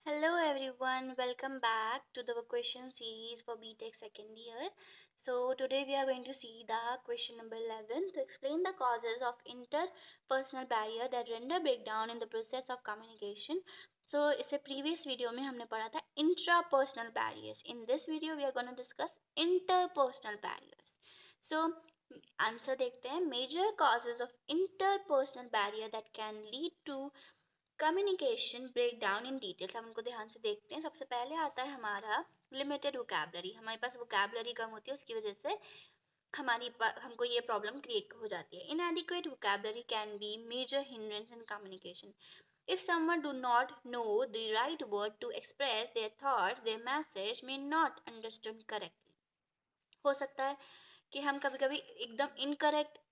Hello everyone, welcome back to the question series for BTech second year. So today we are going to see the question number 11 to explain the causes of interpersonal barrier that render breakdown in the process of communication. So इससे previous video में हमने पढ़ा था intrapersonal barriers. In this video we are going to discuss interpersonal barriers. So answer देखते हैं major causes of interpersonal barrier that can lead to communication break down in details हम उनको ध्यान से देखते हैं। सबसे पहले आता है हमारा लिमिटेड वोकैबुलरी। हमारे पास वोकैबुलरी कम होती है, उसकी वजह से हमको ये प्रॉब्लम क्रिएट हो जाती है। Inadequate vocabulary can be major hindrance in communication. If someone do not know the right word to express their thoughts, their message may not understood correctly. हो सकता है कि हम कभी-कभी एकदम इनकरेक्ट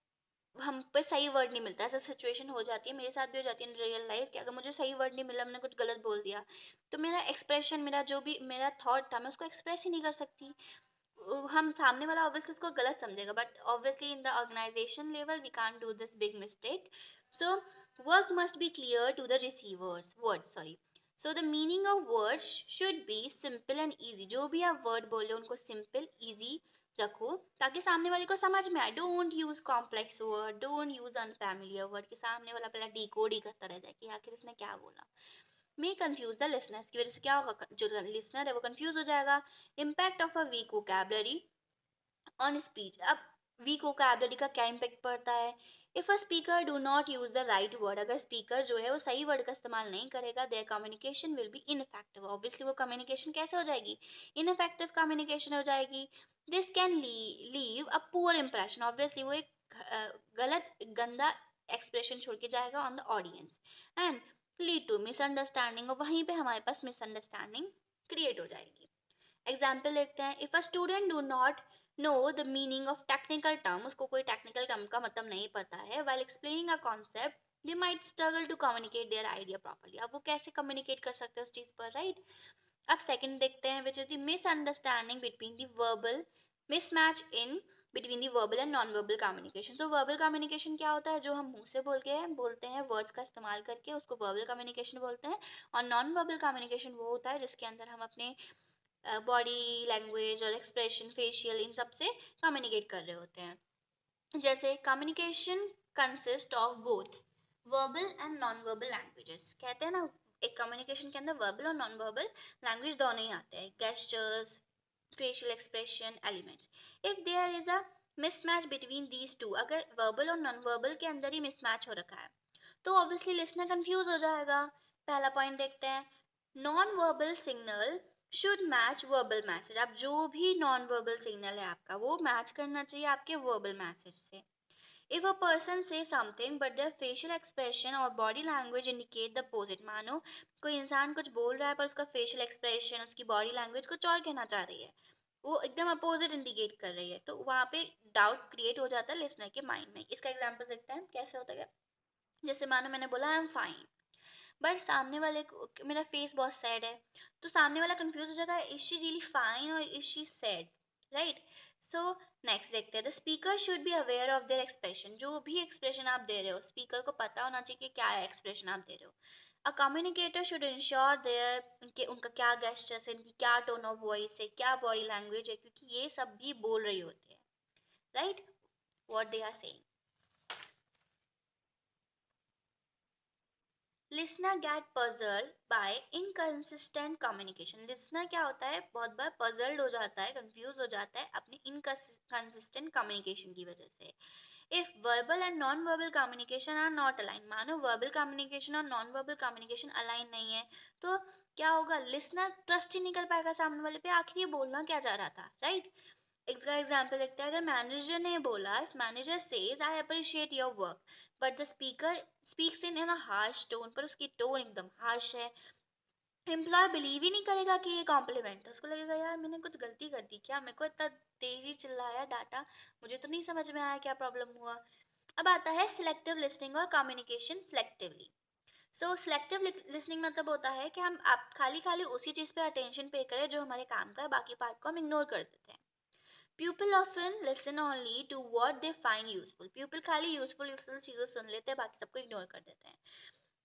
हम पे सही वर्ड नहीं मिलता। ऐसा सिचुएशन हो जाती है, मेरे साथ भी हो जाती है इन रियल लाइफ कि अगर मुझे सही वर्ड नहीं मिला, मैंने कुछ गलत बोल दिया, तो मेरा एक्सप्रेशन, मेरा जो भी मेरा थॉट था, मैं उसको एक्सप्रेस ही नहीं कर सकती। हम सामने वाला ऑब्वियसली उसको गलत समझेगा, but obviously in the organisation level we can't do this big mistake. So work must be clear to the receivers word sorry so the meaning of words should be simple and easy. जो भी आप word बोले उनको simple easy रखो ताकि सामने वाले को समझ में आए। Don't use complex word, don't use unfamiliar word कि सामने वाला पहले डिकोड ही करता रह जाए कि आखिर इसने क्या बोला। मे कंफ्यूज द लिसनर्स की वजह से क्या होगा, जो लिसनर है वो कंफ्यूज हो जाएगा। Impact of a weak vocabulary on speech. अब वीक वोकैबुलरी का क्या इम्पैक्ट पड़ता है? If a speaker do not use the right word, अगर स्पीकर जो है वो सही वर्ड का इस्तेमाल नहीं करेगा, there communication will be ineffective. Obviously वो कम्युनिकेशन कैसे हो जाएगी? इनफेक्टिव कम्युनिकेशन हो जाएगी। This can leave a poor impression. Obviously वो एक गलत गंदा एक्सप्रेशन छोड़ के जाएगा on the audience and lead to misunderstanding, और वहीं पे हमारे पास मिसअंडरस्टैंडिंग क्रिएट हो जाएगी। एग्जाम्पल देखते हैं। If a student do not know the meaning of technical term, उसको कोई टेक्निकल टर्म का मतलब नहीं पता है, while explaining a concept they might struggle to communicate their idea properly. अब वो कैसे कम्युनिकेट कर सकते हैं उस चीज पर, राइट? अब सेकंड देखते हैं, which is the misunderstanding between the verbal mismatch in between the verbal and non verbal communication. So verbal communication क्या होता है? जो हम मुंह से बोलते हैं वर्ड्स का इस्तेमाल करके, उसको वर्बल कम्युनिकेशन बोलते हैं। और नॉन वर्बल कम्युनिकेशन वो होता है जिसके अंदर हम अपने बॉडी लैंग्वेज और एक्सप्रेशन फेशियल इन सब से कम्युनिकेट कर रहे होते हैं। जैसे communication consist of both verbal and non verbal languages. कहते हैं ना, एक कम्युनिकेशन के अंदर वर्बल और नॉन वर्बल लैंग्वेज दोनों ही आते हैं, gestures, facial expression, elements. If there is a mismatch between these two, अगर वर्बल और नॉन वर्बल के अंदर ही मिसमैच हो रखा है तो ऑब्वियसली लिसनर कंफ्यूज हो जाएगा। पहला पॉइंट देखते हैं, non verbal signal should match verbal message. अब जो भी नॉन वर्बल सिग्नल है आपका वो मैच करना चाहिए आपके वर्बल मैसेज से। If a person say something but their facial expression और body language indicate the opposite, मानो कोई इंसान कुछ बोल रहा है पर उसका फेशियल एक्सप्रेशन, उसकी बॉडी लैंग्वेज कुछ और कहना चाह रही है, वो एकदम अपोजिट इंडिकेट कर रही है, तो वहाँ पे डाउट क्रिएट हो जाता है लिसनर के माइंड में। इसका एग्जाम्पल देखते हैं कैसे होता है। जैसे मानो मैंने बोला आई एम फाइन, बट सामने वाले को मेरा फेस बहुत सैड है, तो सामने वाला कंफ्यूज हो जाएगा, इज शी रियली फाइन और is she said, right? So next देखते हैं, the speaker should be aware of their expression. जो भी एक्सप्रेशन आप दे रहे हो स्पीकर को पता होना चाहिए कि क्या एक्सप्रेशन आप दे रहे हो। अ कम्युनिकेटर शुड इंश्योर देयर उनके उनका क्या गेस्चर्स है, उनकी क्या टोन ऑफ वॉइस है, क्या बॉडी लैंग्वेज है, क्योंकि ये सब भी बोल रही होते हैं, right, what they are saying. Listener get puzzled by inconsistent communication. Listener क्या होता है, बहुत बार पजल्ड हो जाता है, कंफ्यूज हो जाता है अपने इनकंसिस्टेंट कम्युनिकेशन की वजह से। If verbal and non verbal communication are not align, मानो वर्बल कम्युनिकेशन और नॉन वर्बल कम्युनिकेशन अलाइन नहीं है, तो क्या होगा, लिसनर ट्रस्ट ही नहीं कर पाएगा सामने वाले पे, आखिर ये बोलना क्या चाह रहा था, राइट? इसका एग्जाम्पल देखते हैं। अगर मैनेजर ने बोला, if manager says I appreciate your work but the speaker speaks in a harsh tone, पर उसकी टोन एकदम हार्श है, एम्प्लॉय बिलीव ही नहीं करेगा कि ये कॉम्प्लीमेंट है। उसको लगेगा यार मैंने कुछ गलती कर दी क्या, मेरे को इतना तेजी चिल्लाया डाटा, मुझे तो नहीं समझ में आया क्या प्रॉब्लम हुआ। अब आता है सिलेक्टिव लिसनिंग और कम्युनिकेशन सिलेक्टिवली। सो सिलेक्टिव लिसनिंग मतलब होता है कि हम आप खाली खाली उसी चीज पे अटेंशन पे करें जो हमारे काम का है, बाकी पार्ट को हम इग्नोर कर देते हैं। People often listen only to what they find useful. People खाली यूजफुल यूजफुल चीजें सुन लेते हैं, बाकी सबको इग्नोर कर देते हैं।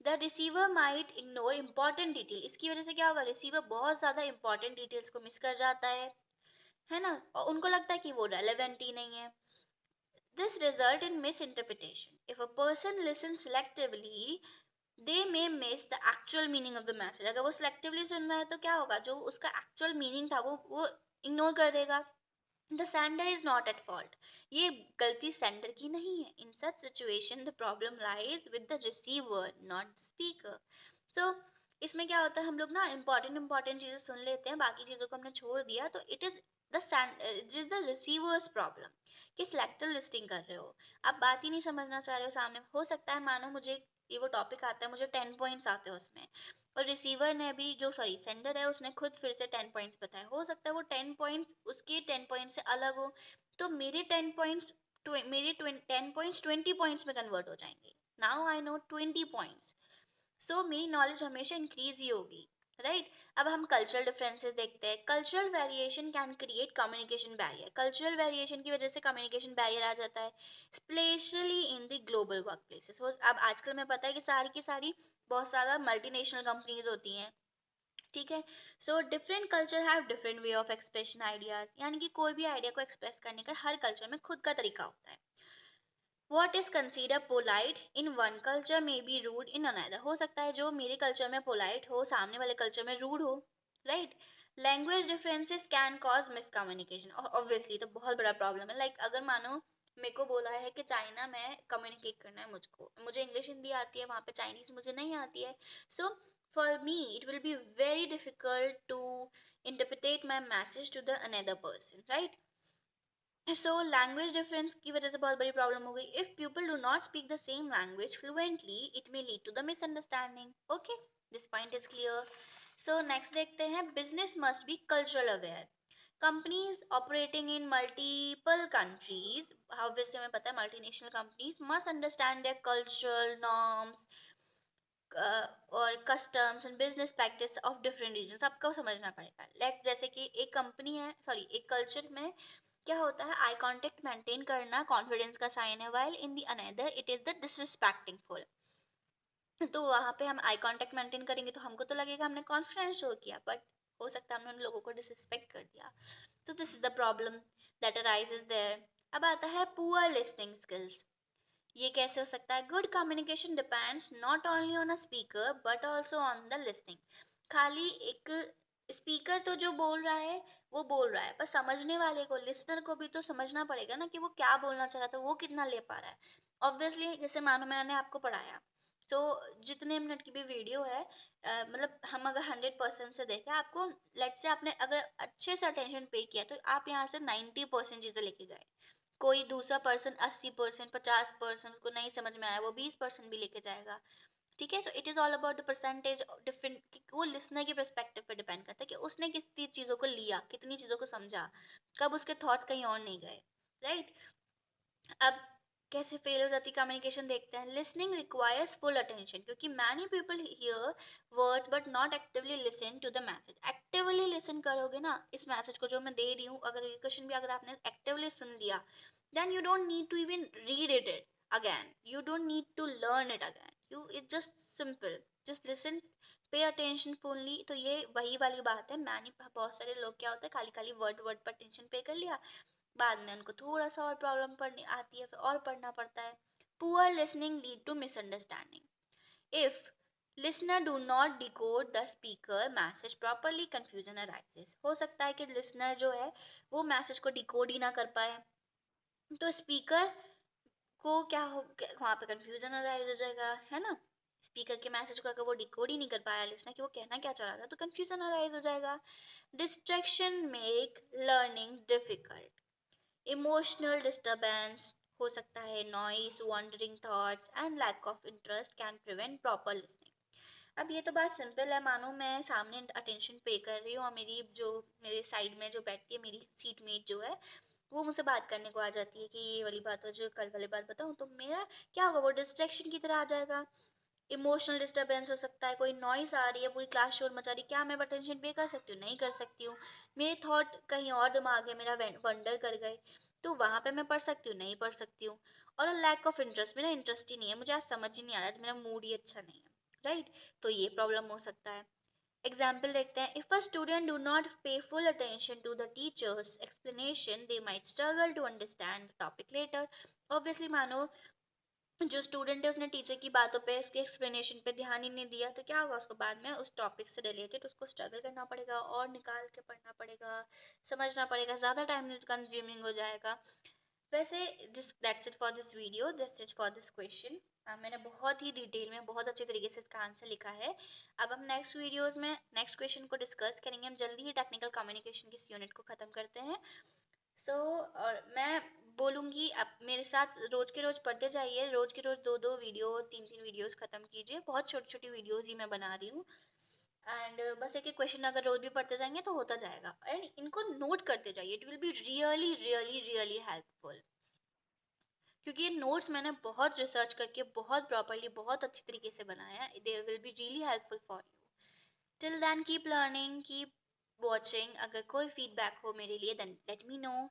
The receiver might ignore important detail, इसकी वजह से क्या होगा, रिसीवर बहुत ज़्यादा इंपॉर्टेंट डिटेल्स को मिस कर जाता है ना, और उनको लगता है कि वो रेलेवेंट ही नहीं है. This result in misinterpretation. If a person listens selectively, they may miss the actual meaning of the message. अगर वो selectively सुन रहा है तो क्या होगा, जो उसका actual meaning था वो ignore कर देगा. The sender is not at fault. ये गलती sender की नहीं है. In such situation, the problem lies with the receiver, not the speaker. So इसमें क्या होता है, हम लोग ना important चीजें सुन लेते हैं, बाकी चीजों को हमने छोड़ दिया, तो it is the receiver's problem कि selective listening कर रहे हो, आप बात ही नहीं समझना चाह रहे हो सामने. हो सकता है मानो मुझे ये वो टॉपिक आता है, मुझे 10 पॉइंट्स आते हैं उसमें, और रिसीवर ने भी, जो सॉरी सेंडर है, उसने खुद फिर से 10 पॉइंट्स बताए. हो सकता है वो 10 पॉइंट्स उसके 10 पॉइंट्स से अलग हो, तो मेरे 10 पॉइंट्स, मेरे 10 पॉइंट्स 20 पॉइंट्स में कन्वर्ट हो जाएंगे. नाउ आई नो 20 पॉइंट्स, सो मेरी नॉलेज हमेशा इंक्रीज ही होगी, राइट. अब हम कल्चरल डिफरेंसेस देखते हैं. Cultural variation can create communication barrier. Cultural variation की वजह से कम्युनिकेशन बैरियर आ जाता है, specially in the global work places. अब आजकल में पता है कि सारी की सारी बहुत सारा मल्टीनेशनल कंपनीज होती हैं, ठीक है. So different culture have different way of expression ideas, यानी कि कोई भी आइडिया को एक्सप्रेस करने का हर कल्चर में खुद का तरीका होता है. What is considered polite in one culture may be rude in another. हो सकता है जो मेरे कल्चर में polite हो, सामने वाले कल्चर में rude हो, right? Language differences can cause miscommunication. और obviously तो बहुत बड़ा problem है. Like अगर मानो मेरे को बोला है कि चाइना में कम्युनिकेट करना है मुझको, मुझे इंग्लिश हिंदी आती है, वहाँ पे चाइनीज मुझे नहीं आती है. So for me it will be very difficult to interpret my message to the another person, right? So language difference की वजह से बहुत बड़ी प्रॉब्लम हो गई. If people do not speak the same language fluently, it may lead to the misunderstanding. Okay, this point is clear. So next देखते हैं, business must be cultural aware. Companies operating in multiple countries, obviously हमें पता है multinational companies must understand their cultural norms और customs and business practice of different region. आपको समझना पड़ेगा. Let's जैसे कि एक कंपनी है, सॉरी एक कल्चर में क्या होता है, आई कांटेक्ट मेंटेन करना कॉन्फिडेंस का साइन है, while in the another it is the disrespectful. तो वहां पे हम आई कांटेक्ट मेंटेन करेंगे तो हमको तो लगेगा हमने कॉन्फिडेंस शो किया, बट हो सकता है हमने उन लोगों को डिसरिस्पेक्ट कर दिया. तो this is the problem that arises there. अब आता है पुअर लिसनिंग स्किल्स. ये कैसे हो सकता है? Good communication depends not only on a speaker but also on the listening. खाली एक स्पीकर तो जो बोल रहा है वो बोल रहा है, पर समझने वाले को, लिसनर को भी तो समझना पड़ेगा ना कि वो क्या बोलना चाह रहा था, वो कितना ले पा रहा है. ऑब्वियसली जैसे मानो मैंने आपको पढ़ाया, तो जितने मिनट की भी वीडियो है, मतलब हम अगर 100% से देखें, आपको लेट्स से आपने अगर अच्छे से अटेंशन पे किया तो आप यहाँ से 90% चीजें लेके गए. कोई दूसरा पर्सन 80%, 50% को नहीं समझ में आया, वो 20% भी लेके जाएगा. ठीक है. So it is all about the percentage different. वो लिसनर के परस्पेक्टिव पे डिपेंड करता है कि उसने कितनी चीजों को लिया, कितनी चीजों को समझा, कब उसके थॉट्स कहीं और नहीं गए, राइट. अब कैसे फेल हो जाती कम्युनिकेशन देखते हैं. लिसनिंग रिक्वायर्स फुल अटेंशन, क्योंकि many people hear words but not actively listen to the message. Actively listen करोगे ना इस मैसेज को जो मैं दे रही हूँ, अगर ये क्वेश्चन भी अगर आपने एक्टिवली सुन लिया, then you don't need to even read it again, you don't need to learn it again, you it's just simple, just listen, pay attention fully. तो ये वही वाली बात है. मैंने बहुत सारे लोग क्या होता है, खाली खाली वर्ड वर्ड पर टेंशन पे कर लिया, बाद में उनको थोड़ा सा और प्रॉब्लम पढ़नी आती है, फिर और पढ़ना पड़ता है. Poor listening lead to misunderstanding. If listener do not decode the speaker message properly, confusion arises. हो सकता है कि लिसनर जो है वो मैसेज को डिकोड ही ना कर पाए, तो स्पीकर को क्या हो, वहां पे कंफ्यूजन अराइज हो जाएगा, है ना. स्पीकर के मैसेज को अगर वो डिकोड ही नहीं कर पाया लिसनर कि वो कहना क्या चाह रहा था, तो कंफ्यूजन अराइज हो जाएगा. Distraction make learning difficult. Emotional disturbance हो सकता है, noise, wandering thoughts and lack of interest can prevent proper listening. अब ये तो बात सिंपल है. मानो मैं सामने अटेंशन पे कर रही हूँ और मेरी जो मेरे साइड में जो बैठती है मेरी सीटमेट जो है, वो मुझसे बात करने को आ जाती है कि ये वाली बात हो, जो कल वाली बात बताऊँ, तो मेरा क्या होगा, वो डिस्ट्रैक्शन की तरह आ जाएगा. इमोशनल डिस्टरबेंस हो सकता है, कोई नॉइस आ रही है, पूरी क्लास शोर मचा रही है, क्या मैं अटेंशन पे कर सकती हूँ? नहीं कर सकती हूँ. मेरे थॉट कहीं और दिमाग है मेरा, वंडर कर गए, तो वहां पे मैं पढ़ सकती हूँ? नहीं पढ़ सकती हूँ. और लैक ऑफ इंटरेस्ट, मेरा इंटरेस्ट ही नहीं है, मुझे आज समझ ही नहीं आ रहा है, मेरा मूड ही अच्छा नहीं है. राइट? तो ये प्रॉब्लम हो सकता है। एग्जाम्पल देखते हैं, if a student do not pay full attention to the teacher's explanation they might struggle to understand the topic later. Obviously मानो जो स्टूडेंट है उसने टीचर की बातों पे, इसके एक्सप्लेनेशन पे ध्यान ही नहीं दिया, तो क्या होगा, उसको बाद में उस टॉपिक से रिलेटेड उसको स्ट्रगल करना पड़ेगा और निकाल के पढ़ना पड़ेगा, समझना पड़ेगा, ज़्यादा टाइम कंज्यूमिंग हो जाएगा। वैसे this that's it for this video, that's it for this question. मैंने बहुत ही डिटेल में बहुत अच्छे तरीके से इसका आंसर लिखा है। अब हम नेक्स्ट वीडियोस में नेक्स्ट क्वेश्चन को डिस्कस करेंगे। हम जल्दी ही टेक्निकल कम्युनिकेशन की इस यूनिट को ख़त्म करते हैं। और मैं बोलूँगी आप मेरे साथ रोज के रोज पढ़ते जाइए, रोज के रोज 2-2 वीडियो 3-3 वीडियोस खत्म कीजिए। बहुत छोटी छोटी वीडियोस ही मैं बना रही हूँ। एंड बस एक एक क्वेश्चन अगर रोज भी पढ़ते जाएंगे तो होता जाएगा, एंड इनको नोट करते जाइए। It will be really really really helpful, क्योंकि ये नोट्स मैंने बहुत रिसर्च करके बहुत प्रॉपरली बहुत अच्छी तरीके से बनाया है। They will be really helpful for you. Till then keep learning, keep watching. अगर कोई फीडबैक हो मेरे लिए देन लेट मी नो।